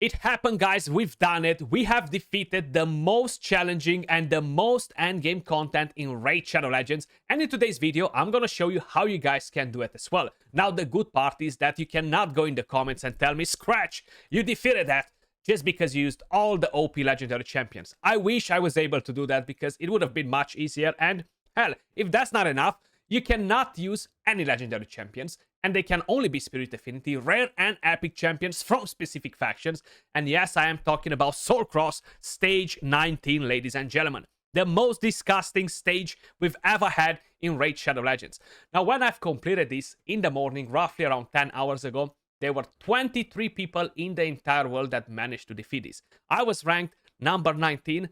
It happened, guys. We've done it. We have defeated the most challenging and the most endgame content in Raid Shadow Legends. And in today's video, I'm gonna show you how you guys can do it as well. Now, the good part is that you cannot go in the comments and tell me, Skratch, you defeated that just because you used all the OP legendary champions. I wish I was able to do that because it would have been much easier. And hell, if that's not enough, you cannot use any legendary champions, and they can only be Spirit Affinity, rare and epic champions from specific factions. And yes, I am talking about Soulcross Stage 19, ladies and gentlemen. The most disgusting stage we've ever had in Raid Shadow Legends. Now, when I've completed this in the morning, roughly around 10 hours ago, there were 23 people in the entire world that managed to defeat this. I was ranked number 19.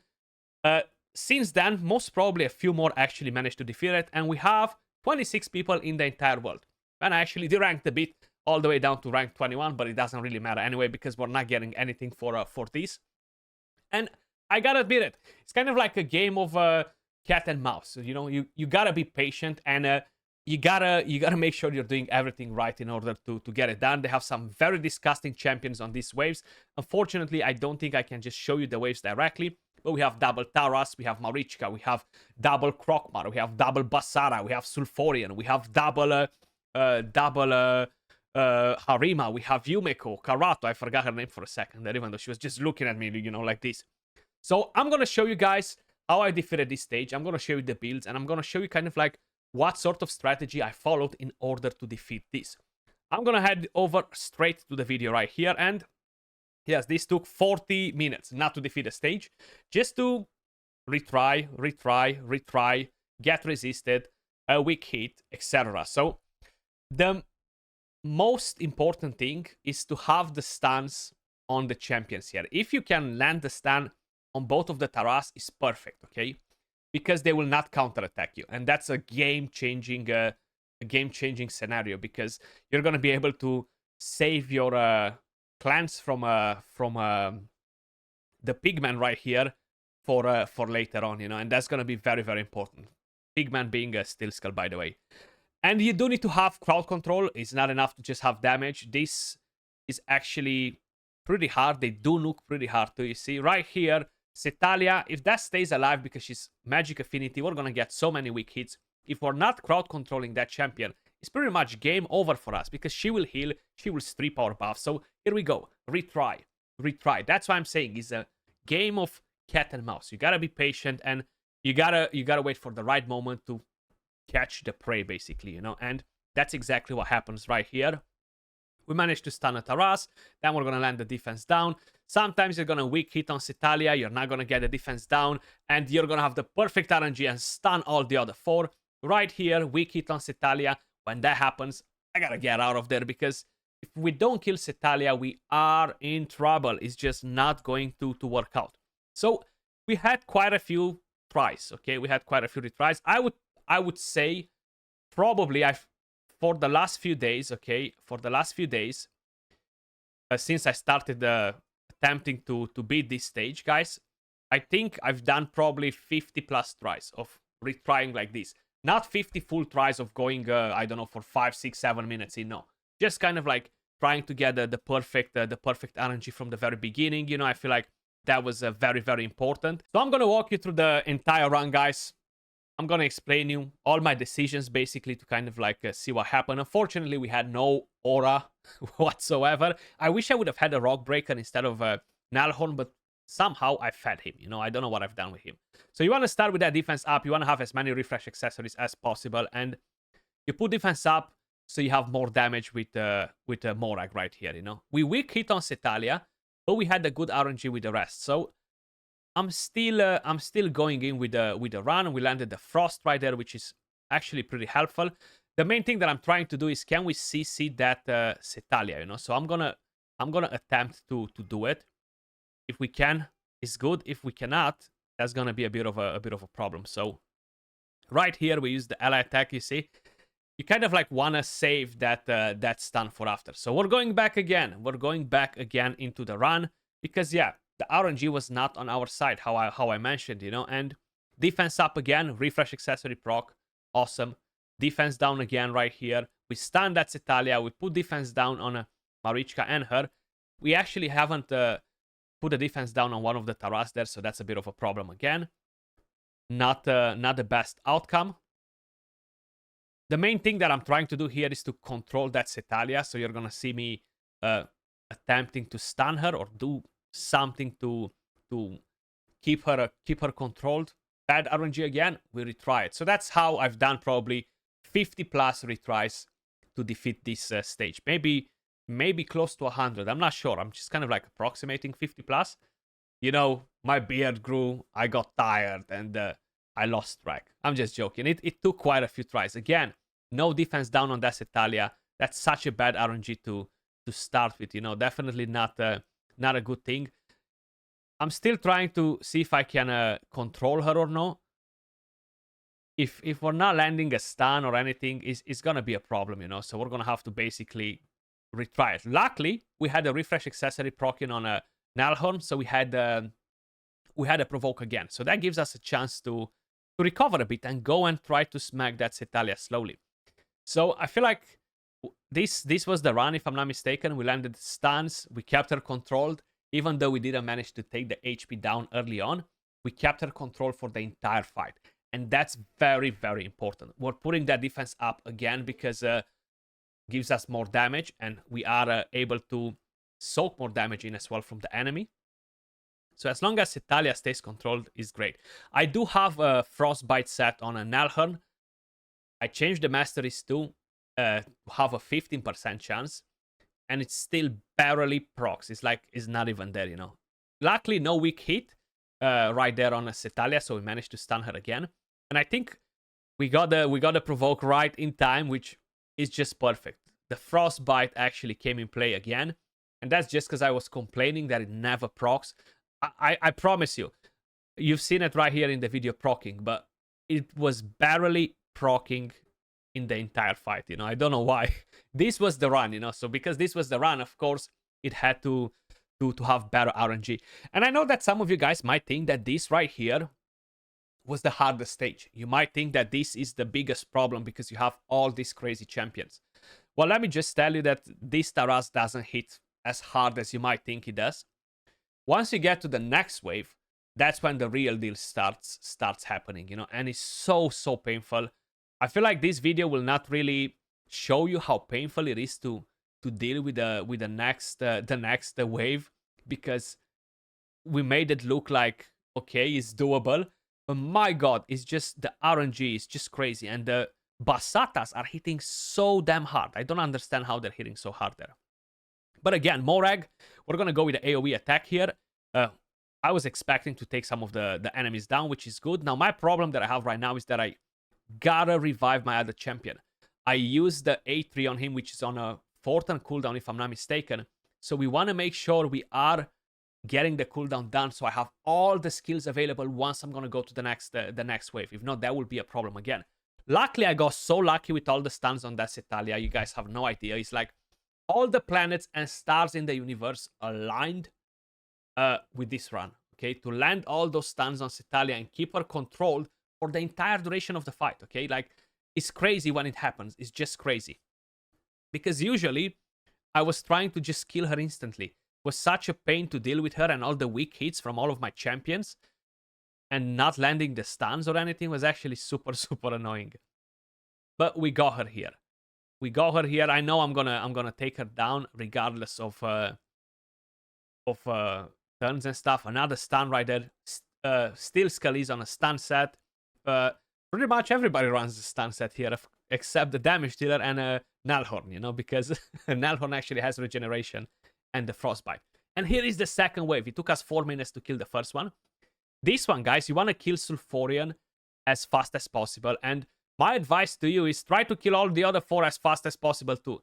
Since then, most probably a few more actually managed to defeat it, and we have 26 people in the entire world. And I actually deranked a bit all the way down to rank 21, but it doesn't really matter anyway because we're not getting anything for this. And I gotta admit it, it's kind of like a game of cat and mouse. You know, you gotta be patient, and you gotta make sure you're doing everything right in order to get it done. They have some very disgusting champions on these waves. Unfortunately, I don't think I can just show you the waves directly. But we have double Taras, we have Marichka, we have double Krokmar, we have double Basara, we have Sulfurian, we have double Harima, we have Yumeko, Karato. I forgot her name for a second there, even though she was just looking at me, you know, like this. So I'm gonna show you guys how I defeated this stage. I'm gonna show you the builds, and I'm gonna show you kind of like what sort of strategy I followed in order to defeat this. I'm gonna head over straight to the video right here, and yes, this took 40 minutes not to defeat a stage, just to retry, get resisted, a weak hit, etc. So the most important thing is to have the stuns on the champions here. If you can land the stun on both of the Taras, is perfect, okay? Because they will not counterattack you, and that's a game-changing scenario, because you're gonna be able to save your clans from the pigman right here for later on, you know, and that's gonna be very, very important. Pigman being a steel skull, by the way. And you do need to have crowd control. It's not enough to just have damage. This is actually pretty hard. They do nuke pretty hard too. You see right here, Cetalia, if that stays alive because she's magic affinity, we're gonna get so many weak hits. If we're not crowd controlling that champion, it's pretty much game over for us, because she will heal, she will strip our buff. So here we go, retry. That's why I'm saying it's a game of cat and mouse. You gotta be patient, and you gotta wait for the right moment to catch the prey, basically, you know. And that's exactly what happens right here. We managed to stun a Taras, then we're gonna land the defense down. Sometimes you're gonna weak hit on Cetalia, you're not gonna get the defense down, and you're gonna have the perfect RNG and stun all the other four. Right here, weak hit on Cetalia. When that happens, I gotta get out of there, because if we don't kill Cetalia, we are in trouble. It's just not going to work out. So we had quite a few tries, okay? We had quite a few retries. I would say probably for the last few days, okay? For the last few days, since I started attempting to beat this stage, guys, I think I've done probably 50 plus tries of retrying like this. Not 50 full tries of going, I don't know, for 5, 6, 7 minutes in, no. Just kind of like trying to get the perfect RNG from the very beginning. You know, I feel like that was very, very important. So I'm going to walk you through the entire run, guys. I'm going to explain you all my decisions, basically, to kind of like see what happened. Unfortunately, we had no aura whatsoever. I wish I would have had a Rock Breaker instead of Nalhorn, but somehow I fed him, you know. I don't know what I've done with him. So you want to start with that defense up. You want to have as many refresh accessories as possible, and you put defense up so you have more damage with Morag right here, you know. We weak hit on Cetalia, but we had a good RNG with the rest. So I'm still going in with the run. We landed the Frost right there, which is actually pretty helpful. The main thing that I'm trying to do is, can we CC that Cetalia, you know? So I'm gonna attempt to do it. If we can, it's good. If we cannot, that's gonna be a bit of a problem. So right here we use the ally attack. You see, you kind of like wanna save that stun for after. So we're going back again. We're going back again into the run, because yeah, the RNG was not on our side, how I mentioned, you know. And defense up again, refresh accessory proc, awesome. Defense down again right here. We stun that Cetalia. We put defense down on Marichka and her. We actually haven't put the defense down on one of the Taras there, so that's a bit of a problem again. Not the best outcome. The main thing that I'm trying to do here is to control that Cetalia, so you're gonna see me attempting to stun her or do something to keep her controlled. Bad RNG again, we retry it. So that's how I've done probably 50 plus retries to defeat this stage. Maybe close to 100. I'm not sure. I'm just kind of like approximating 50 plus. You know, my beard grew, I got tired, and I lost track. I'm just joking. It took quite a few tries. Again, no defense down on that Italia. That's such a bad RNG to start with. You know, definitely not a good thing. I'm still trying to see if I can control her or no. If we're not landing a stun or anything, it's gonna be a problem, you know. So we're gonna have to basically retry it. Luckily, we had a refresh accessory proccing on a Nalhorn, so we had a provoke again. So that gives us a chance to recover a bit and go and try to smack that Cetalia slowly. So I feel like this was the run, if I'm not mistaken. We landed stuns, we kept her controlled, even though we didn't manage to take the HP down early on. We kept her control for the entire fight, and that's very, very important. We're putting that defense up again because gives us more damage, and we are able to soak more damage in as well from the enemy. So as long as Italia stays controlled, is great. I do have a Frostbite set on a Nalhorn. I changed the masteries to have a 15% chance, and it's still barely procs. It's like it's not even there, you know. Luckily, no weak hit right there on a Cetalia, so we managed to stun her again. And I think we got the provoke right in time, which is just perfect. The Frostbite actually came in play again, and that's just because I was complaining that it never procs. I promise you, you've seen it right here in the video procking, but it was barely procking in the entire fight, you know. I don't know why. This was the run, you know. So because this was the run, of course, it had to have better RNG. And I know that some of you guys might think that this right here was the hardest stage. You might think that this is the biggest problem because you have all these crazy champions. Well, let me just tell you that this Taras doesn't hit as hard as you might think it does. Once you get to the next wave, that's when the real deal starts happening, you know, and it's so painful. I feel like this video will not really show you how painful it is to deal with the next wave, because we made it look like okay, it's doable, but my god, it's just the RNG is just crazy, and the Basatas are hitting so damn hard. I don't understand how they're hitting so hard there. But again, Morag, we're going to go with the AoE attack here. I was expecting to take some of the enemies down, which is good. Now, my problem that I have right now is that I gotta revive my other champion. I used the A3 on him, which is on a 4-turn cooldown, if I'm not mistaken. So we want to make sure we are getting the cooldown done, so I have all the skills available once I'm going to go to the next wave. If not, that will be a problem again. Luckily, I got so lucky with all the stuns on that Cetalia. You guys have no idea. It's like all the planets and stars in the universe aligned with this run, okay? To land all those stuns on Cetalia and keep her controlled for the entire duration of the fight, okay? Like, it's crazy when it happens. It's just crazy. Because usually, I was trying to just kill her instantly. It was such a pain to deal with her, and all the weak hits from all of my champions, and not landing the stuns or anything was actually super annoying. But we got her here. We got her here. I know I'm gonna take her down regardless of turns and stuff. Another stun right there. Still Scully's on a stun set. Pretty much everybody runs the stun set here, except the damage dealer and Nalhorn, you know, because Nalhorn actually has regeneration and the frostbite. And here is the second wave. It took us 4 minutes to kill the first one. This one, guys, you want to kill Sulfurion as fast as possible. And my advice to you is try to kill all the other 4 as fast as possible too.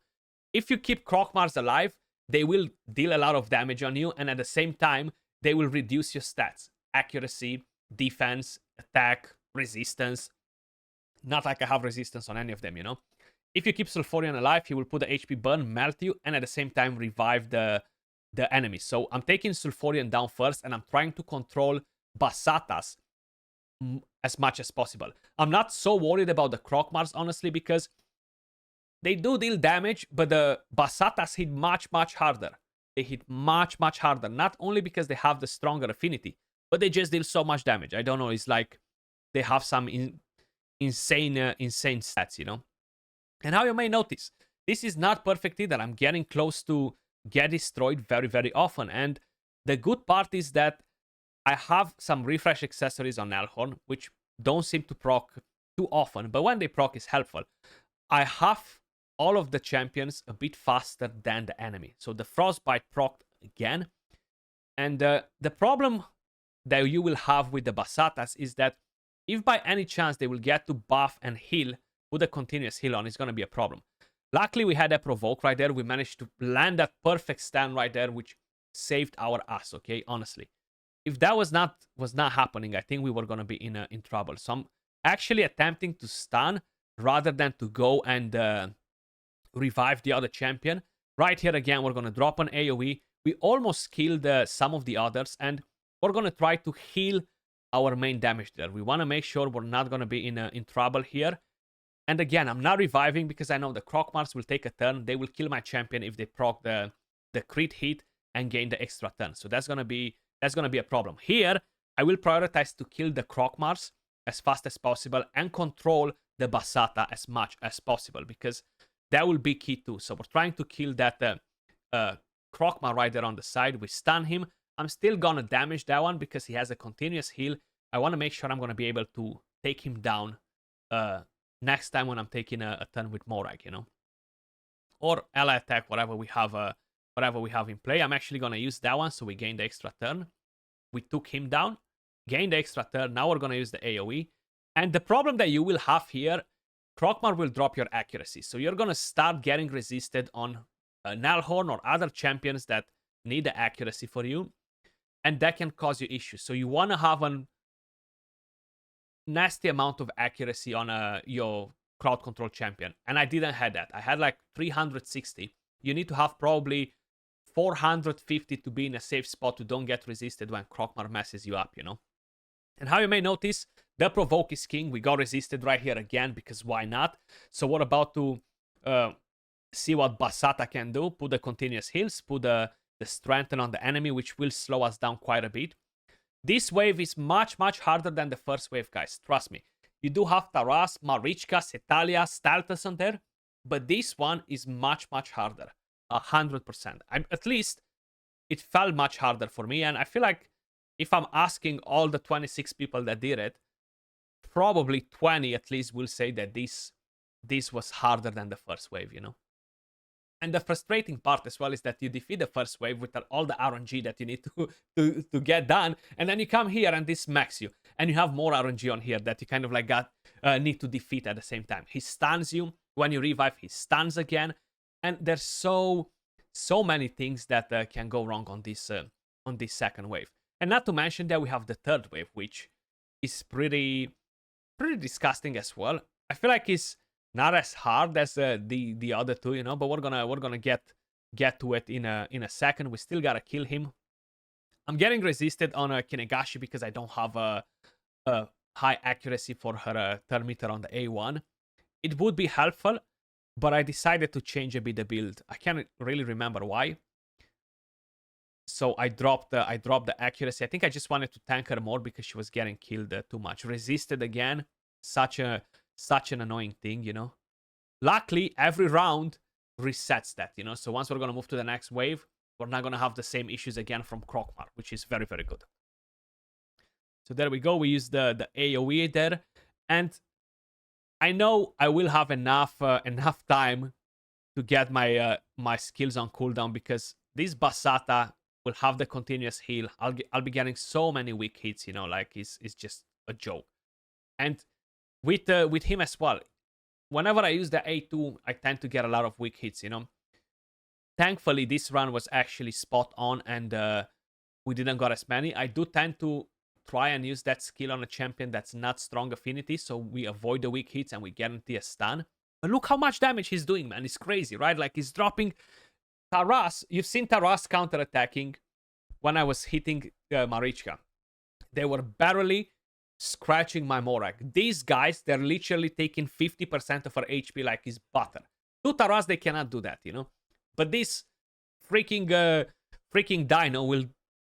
If you keep Krokmars alive, they will deal a lot of damage on you, and at the same time, they will reduce your stats. Accuracy, defense, attack, resistance. Not like I have resistance on any of them, you know. If you keep Sulfurion alive, he will put the HP burn, melt you, and at the same time revive the enemy. So I'm taking Sulfurion down first, and I'm trying to control Basatas as much as possible. I'm not so worried about the Krokmars, honestly, because they do deal damage, but the Basatas hit much harder. they hit much, much harder. Not only because they have the stronger affinity, but they just deal so much damage. I don't know, it's like they have some insane stats, you know? And how you may notice, this is not perfect either. I'm getting close to get destroyed very, very often. And the good part is that I have some refresh accessories on Elhorn, which don't seem to proc too often, but when they proc is helpful. I have all of the champions a bit faster than the enemy. So the Frostbite procced again. And the problem that you will have with the Basatas is that if by any chance they will get to buff and heal, put a continuous heal on, it's going to be a problem. Luckily, we had a provoke right there. We managed to land that perfect stun right there, which saved our ass, okay? Honestly. If that was not happening, I think we were going to be in trouble. So I'm actually attempting to stun rather than to go and revive the other champion. Right here again, we're going to drop an AoE. We almost killed some of the others, and we're going to try to heal our main damage there. We want to make sure we're not going to be in trouble here. And again, I'm not reviving because I know the Krokmars will take a turn. They will kill my champion if they proc the crit hit and gain the extra turn. So that's gonna be a problem. Here, I will prioritize to kill the Krokmars as fast as possible and control the Basata as much as possible, because that will be key too. So we're trying to kill that Krokmar right there on the side. We stun him. I'm still gonna damage that one because he has a continuous heal. I want to make sure I'm gonna be able to take him down next time when I'm taking a turn with Morag, you know, or ally attack, whatever we have in play. I'm actually gonna use that one, so we gain the extra turn. We took him down, gained the extra turn. Now we're gonna use the AoE, and the problem that you will have here, Krokmar will drop your accuracy, so you're gonna start getting resisted on Nalhorn or other champions that need the accuracy for you, and that can cause you issues. So you want to have a nasty amount of accuracy on your crowd control champion, and I didn't have that. I had like 360. You need to have probably 450 to be in a safe spot to don't get resisted when Krokmar messes you up, you know. And how you may notice, the provoke is king. We got resisted right here again because why not? So we're about to see what Basata can do. Put the continuous heals, put the strengthen on the enemy, which will slow us down quite a bit. This wave is much, much harder than the first wave, guys. Trust me. You do have Taras, Marichka, Setalia, Staltus on there, but this one is much, much harder. 100%. At least it felt much harder for me, and I feel like if I'm asking all the 26 people that did it, probably 20 at least will say that this was harder than the first wave, you know. And the frustrating part as well is that you defeat the first wave with all the RNG that you need to get done, and then you come here and this smacks you, and you have more RNG on here that you kind of like need to defeat at the same time. He stuns you. When you revive, he stuns again. And there's so many things that can go wrong on this second wave. And not to mention that we have the third wave, which is pretty disgusting as well. I feel like it's not as hard as the other two, you know, but we're gonna get to it in a second. We still gotta kill him. I'm getting resisted on Kinegashi because I don't have a high accuracy for her turn meter on the A1. It would be helpful, but I decided to change a bit the build. I can't really remember why. So I dropped the accuracy. I think I just wanted to tank her more because she was getting killed too much. Resisted again. Such an annoying thing, you know. Luckily, every round resets that, you know. So once we're gonna move to the next wave, we're not gonna have the same issues again from Krokmar, which is very, very good. So there we go. We use the AoE there, and I know I will have enough time to get my my skills on cooldown, because this Basata will have the continuous heal. I'll be getting so many weak hits, you know, like it's just a joke. And with him as well, whenever I use the A2, I tend to get a lot of weak hits, you know. Thankfully, this run was actually spot on, and we didn't got as many. I do tend to try and use that skill on a champion that's not strong affinity, so we avoid the weak hits and we guarantee a stun. But look how much damage he's doing, man. It's crazy, right? Like, he's dropping Taras. You've seen Taras counterattacking when I was hitting Marichka. They were barely scratching my Morag. These guys, they're literally taking 50% of her HP like it's butter. To Taras, they cannot do that, you know? But this freaking freaking dino will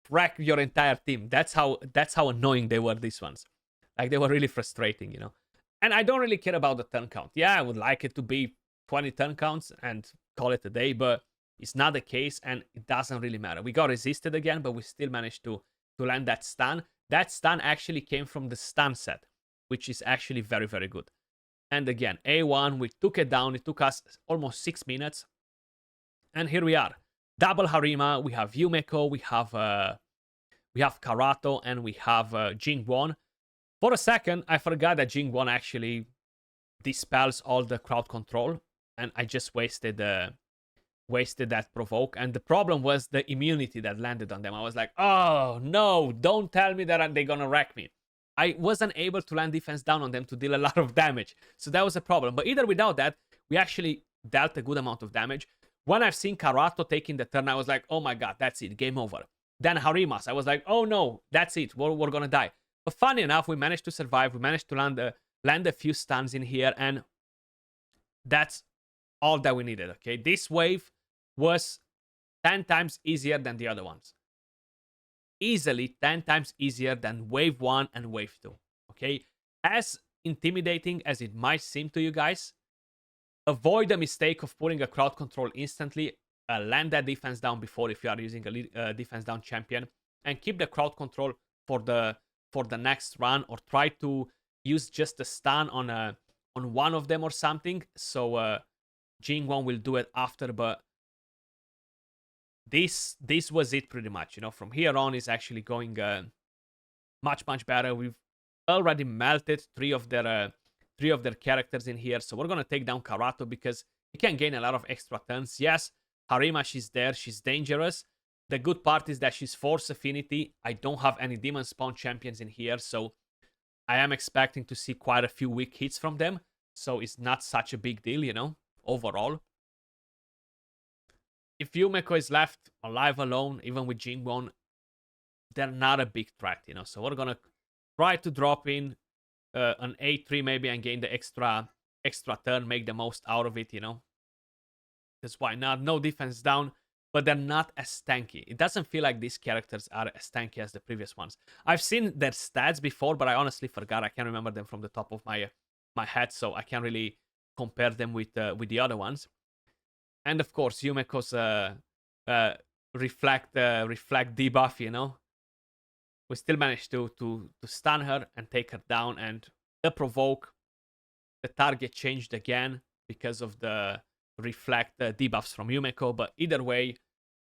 wreck your entire team. That's how annoying they were, these ones. Like, they were really frustrating, you know. And I don't really care about the turn count. Yeah, I would like it to be 20 turn counts and call it a day, but it's not the case, and it doesn't really matter. We got resisted again, but we still managed to land that stun. That stun actually came from the stun set, which is actually very, very good. And again, A1, we took it down. It took us almost 6 minutes. And here we are. Double Harima. We have Yumeko. We have Karato, and we have Jingwon. For a second, I forgot that Jingwon actually dispels all the crowd control, and I just wasted that provoke. And the problem was the immunity that landed on them. I was like, oh no, don't tell me that they're gonna wreck me. I wasn't able to land defense down on them to deal a lot of damage. So that was a problem. But either without that, we actually dealt a good amount of damage. When I've seen Karato taking the turn, I was like, oh my god, that's it, game over. Then Harimas, I was like, oh no, that's it, we're gonna die. But funny enough, we managed to survive. We managed to land a few stuns in here, and that's all that we needed, okay? This wave was 10 times easier than the other ones. Easily 10 times easier than wave 1 and wave 2, okay? As intimidating as it might seem to you guys, avoid the mistake of putting a crowd control instantly. Land that defense down before if you are using a defense down champion, and keep the crowd control for the next run, or try to use just a stun on one of them or something. So Jingwon will do it after, but this was it pretty much. You know, from here on is actually going much better. We've already melted three of their characters in here, so we're gonna take down Karato because he can gain a lot of extra turns. Yes, Harima, she's there, she's dangerous. The good part is that she's Force Affinity. I don't have any Demon Spawn champions in here, so I am expecting to see quite a few weak hits from them. So it's not such a big deal, you know, overall. If Yumeko is left alive alone, even with Jingwon, they're not a big threat, you know. So we're gonna try to drop in an A3 maybe and gain the extra turn, make the most out of it, you know. Because why not? No defense down, but they're not as tanky. It doesn't feel like these characters are as tanky as the previous ones. I've seen their stats before, but I honestly forgot. I can't remember them from the top of my head, so I can't really compare them with the other ones. And of course, Yumeko's reflect debuff, you know. We still managed to stun her and take her down, and the provoke, the target changed again because of the reflect debuffs from Yumeko. But either way,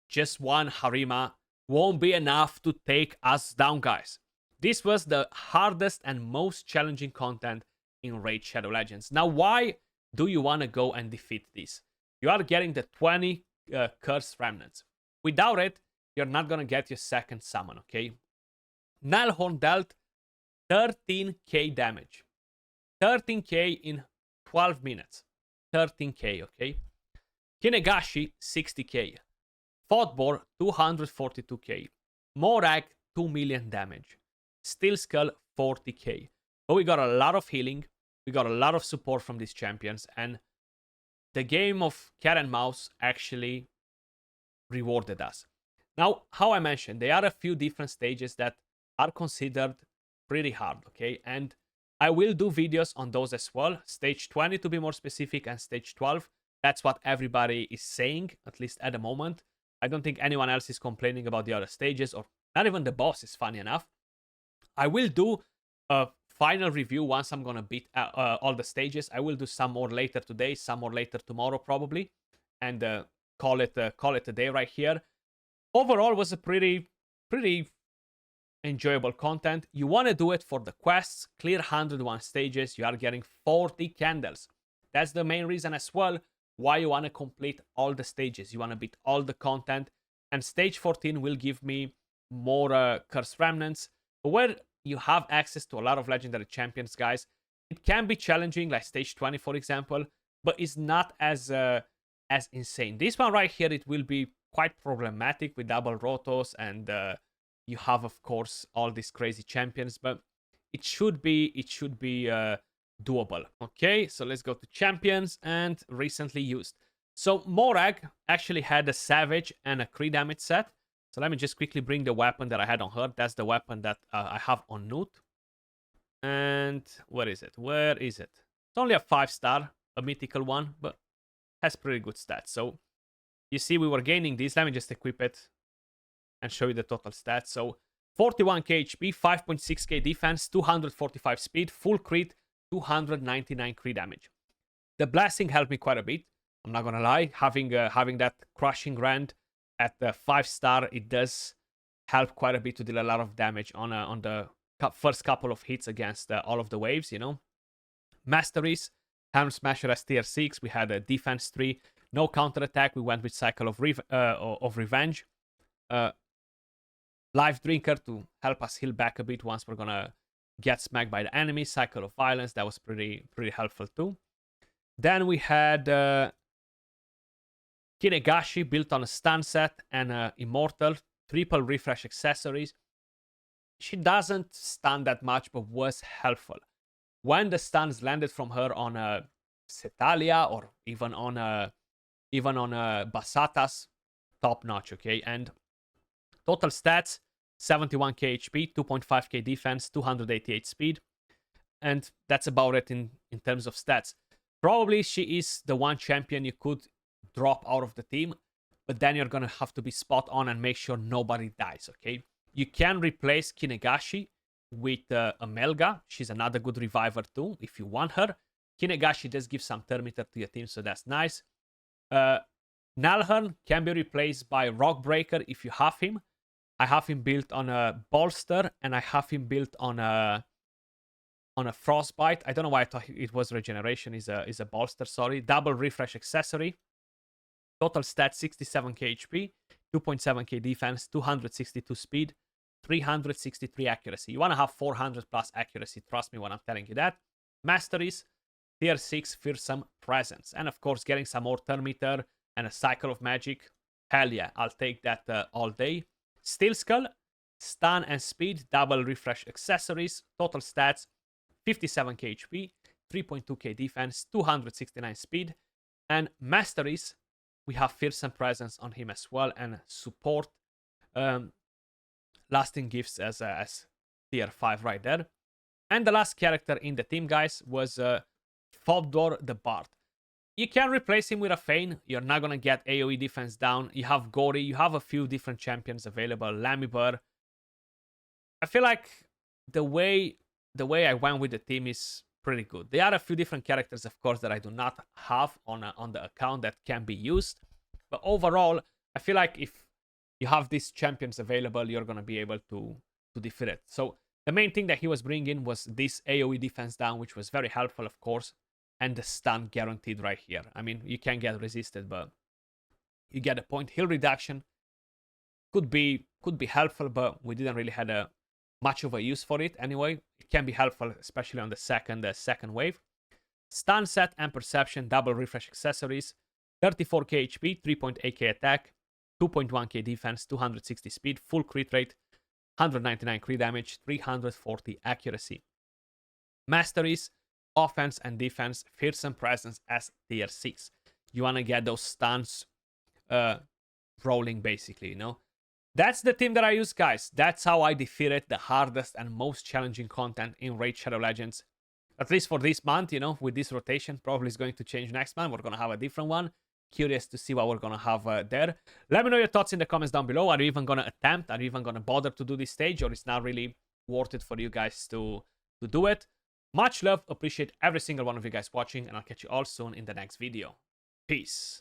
just one Harima won't be enough to take us down, guys. This was the hardest and most challenging content in Raid Shadow Legends. Now, why do you want to go and defeat this? You are getting the 20 Curse Remnants. Without it, you're not going to get your second summon, okay? Nalhorn dealt 13k damage. 13k in 12 minutes. 13k, okay? Kinegashi, 60k. Fodbor, 242k. Morag, 2 million damage. Steel Skull, 40k. But we got a lot of healing. We got a lot of support from these champions. And the game of cat and mouse actually rewarded us. Now, how I mentioned, there are a few different stages that are considered pretty hard, okay? And I will do videos on those as well. Stage 20 to be more specific, and stage 12. That's what everybody is saying, at least at the moment. I don't think anyone else is complaining about the other stages, or not even the bosses, funny enough. I will do a final review once I'm gonna beat all the stages. I will do some more later today, some more later tomorrow probably, and call it a day right here. Overall, was a pretty enjoyable content. You want to do it for the quests, clear 101 stages. You are getting 40 candles. That's the main reason as well why you want to complete all the stages. You want to beat all the content, and stage 14 will give me more Curse Remnants. But where you have access to a lot of legendary champions, guys, it can be challenging, like stage 20 for example, but it's not as insane. This one right here, it will be quite problematic with double rotos, and you have, of course, all these crazy champions, but it should be doable. Okay, so let's go to champions and recently used. So Morag actually had a Savage and a crit damage set. So let me just quickly bring the weapon that I had on her. That's the weapon that I have on Newt. And where is it? Where is it? It's only a 5-star, a mythical one, but has pretty good stats. So you see we were gaining this. Let me just equip it and show you the total stats. So 41k HP, 5.6k defense, 245 speed, full crit, 299 crit damage. The blasting helped me quite a bit. I'm not gonna lie. Having that crushing rend at the 5-star, it does help quite a bit to deal a lot of damage on the first couple of hits against all of the waves. You know, masteries. Hammer Smasher as tier 6. We had a defense 3. No counter attack. We went with Cycle of Revenge. Life Drinker to help us heal back a bit once we're gonna get smacked by the enemy. Cycle of Violence. That was pretty helpful too. Then we had Kinegashi built on a stun set and Immortal. Triple refresh accessories. She doesn't stun that much, but was helpful. When the stuns landed from her on Setalia or even on Basatas, top notch, okay? And total stats, 71k HP, 2.5k defense, 288 speed. And that's about it in terms of stats. Probably she is the one champion you could drop out of the team, but then you're going to have to be spot on and make sure nobody dies, okay? You can replace Kinegashi with Amelga. She's another good reviver too, if you want her. Kinegashi does give some Termiter to your team, so that's nice. Nalhern can be replaced by Rockbreaker if you have him. I have him built on a Bolster, and I have him built on a Frostbite. I don't know why I thought it was Regeneration. Is a Bolster, sorry. Double refresh accessory. Total stats 67k HP, 2.7k defense, 262 speed, 363 accuracy. You want to have 400 plus accuracy. Trust me when I'm telling you that. Masteries, tier 6 Fearsome Presence. And of course, getting some more Termiter and a Cycle of Magic. Hell yeah, I'll take that all day. Steel Skull, stun and speed, double refresh accessories. Total stats 57k HP, 3.2k defense, 269 speed. And masteries, we have Fearsome Presence on him as well, and support lasting gifts as tier 5 right there. And the last character in the team, guys, was Fobdor the Bard. You can replace him with a Feign. You're not going to get AoE defense down. You have Gori. You have a few different champions available. Lamibur. I feel like the way I went with the team is pretty good. There are a few different characters, of course, that I do not have on the account that can be used. But overall, I feel like if you have these champions available, you're going to be able to defeat it. So the main thing that he was bringing was this AoE defense down, which was very helpful, of course. And the stun guaranteed right here. I mean, you can get resisted, but you get a point. Heal reduction could be helpful, but we didn't really have much of a use for it anyway. It can be helpful, especially on the second wave. Stun set and perception, double refresh accessories, 34k HP, 3.8k attack, 2.1k defense, 260 speed, full crit rate, 199 crit damage, 340 accuracy. Masteries, offense and defense, Fearsome Presence as tier 6. You want to get those stuns rolling, basically, you know. That's the team that I use, guys. That's how I defeated the hardest and most challenging content in Raid Shadow Legends. At least for this month, you know, with this rotation. Probably is going to change next month. We're going to have a different one. Curious to see what we're going to have there. Let me know your thoughts in the comments down below. Are you even going to attempt? Are you even going to bother to do this stage? Or it's not really worth it for you guys to do it? Much love. Appreciate every single one of you guys watching. And I'll catch you all soon in the next video. Peace.